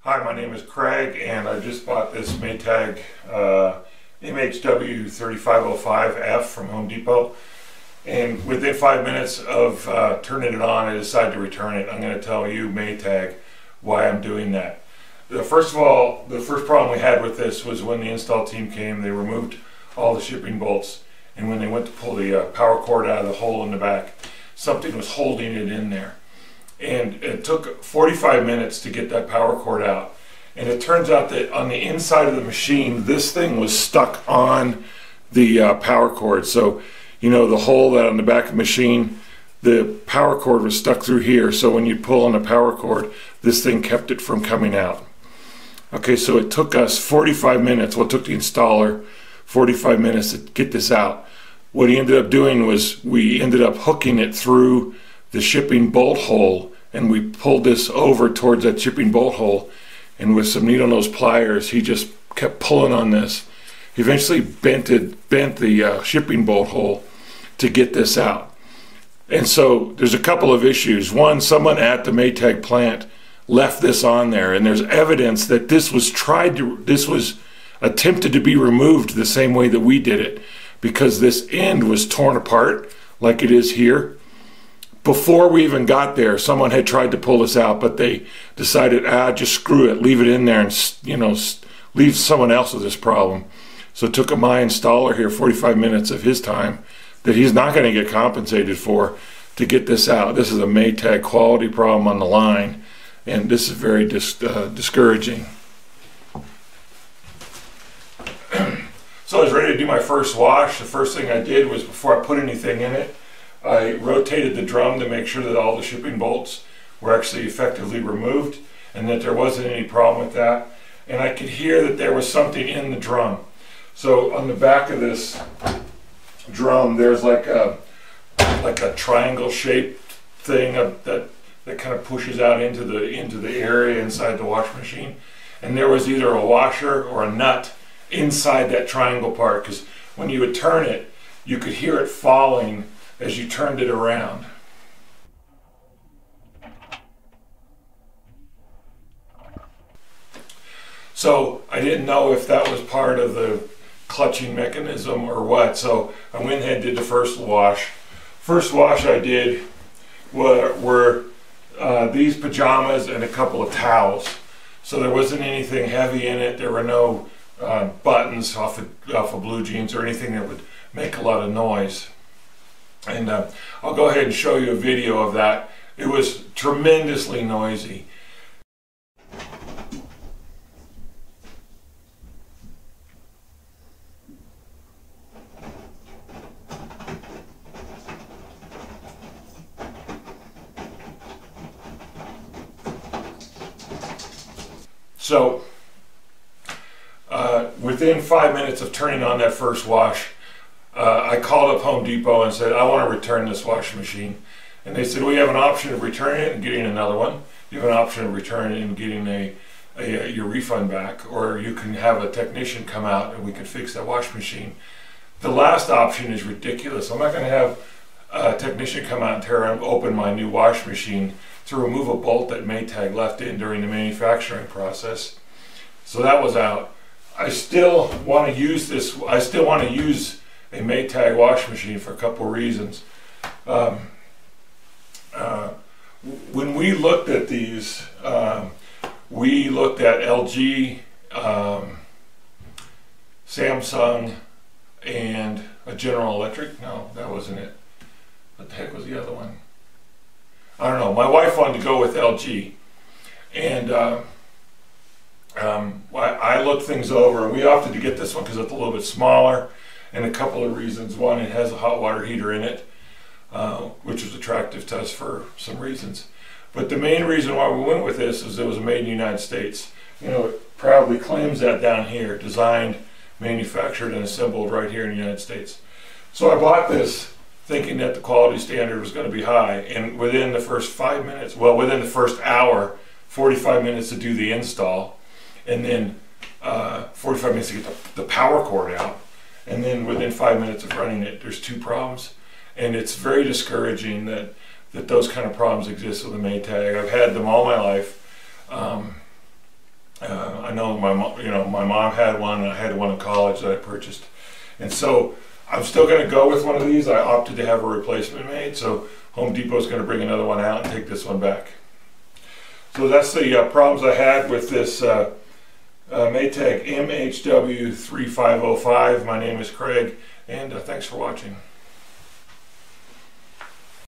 Hi, my name is Craig, and I just bought this Maytag MHW3505F from Home Depot. And within 5 minutes of turning it on, I decided to return it. I'm going to tell you, Maytag, why I'm doing that. First of all, the first problem we had with this was when the install team came, they removed all the shipping bolts. And when they went to pull the power cord out of the hole in the back, something was holding it in there. And it took 45 minutes to get that power cord out. And it turns out that on the inside of the machine, this thing was stuck on the power cord. So, you know, the hole that on the back of the machine, the power cord was stuck through here. So when you pull on the power cord, this thing kept it from coming out. Okay, so it took us 45 minutes. Well, it took the installer 45 minutes to get this out. What he ended up doing was we ended up hooking it through the shipping bolt hole, and we pulled this over towards that shipping bolt hole, and with some needle nose pliers he just kept pulling on this. He eventually bent the shipping bolt hole to get this out. And so there's a couple of issues. One, someone at the Maytag plant left this on there, and there's evidence that this was attempted to be removed the same way that we did it, because this end was torn apart like it is here. Before we even got there, someone had tried to pull this out, but they decided, just screw it, leave it in there, and leave someone else with this problem. So it took my installer here 45 minutes of his time that he's not going to get compensated for to get this out. This is a Maytag quality problem on the line, and this is very discouraging. So I was ready to do my first wash. The first thing I did was, before I put anything in it, I rotated the drum to make sure that all the shipping bolts were actually effectively removed and that there wasn't any problem with that. And I could hear that there was something in the drum. So on the back of this drum, there's like a triangle shaped thing that kind of pushes out into the area inside the wash machine. And there was either a washer or a nut inside that triangle part, because when you would turn it, you could hear it falling as you turned it around. So I didn't know if that was part of the clutching mechanism or what, so I went ahead and did the first wash. First wash I did were these pajamas and a couple of towels. So there wasn't anything heavy in it. There were no buttons off of blue jeans or anything that would make a lot of noise. And I'll go ahead and show you a video of that. It was tremendously noisy. So within 5 minutes of turning on that first wash, I called up Home Depot and said, I want to return this washing machine. And they said, well, you have an option of returning it and getting another one. You have an option of returning it and getting your refund back, or you can have a technician come out and we can fix that washing machine. The last option is ridiculous. I'm not going to have a technician come out and tear open my new washing machine to remove a bolt that Maytag left in during the manufacturing process. So that was out. I still want to use this. I still want to use a Maytag washing machine for a couple of reasons. When we looked at these, we looked at LG, Samsung, and a General Electric. No, that wasn't it. What the heck was the other one? I don't know. My wife wanted to go with LG, and I looked things over, and we opted to get this one because it's a little bit smaller, and a couple of reasons. One, it has a hot water heater in it, which was attractive to us for some reasons. But the main reason why we went with this is it was made in the United States. You know, it proudly claims that down here, designed, manufactured, and assembled right here in the United States. So I bought this thinking that the quality standard was going to be high, and within the first 5 minutes, well, within the first hour, 45 minutes to do the install, and then 45 minutes to get the power cord out. And then within 5 minutes of running it, there's two problems. And it's very discouraging that those kind of problems exist with the Maytag. I've had them all my life. know my mom had one, and I had one in college that I purchased, and so I'm still going to go with one of these. I opted to have a replacement made, so Home Depot is going to bring another one out and take this one back. So that's the problems I had with this Maytag MHW3505. My name is Craig, and thanks for watching.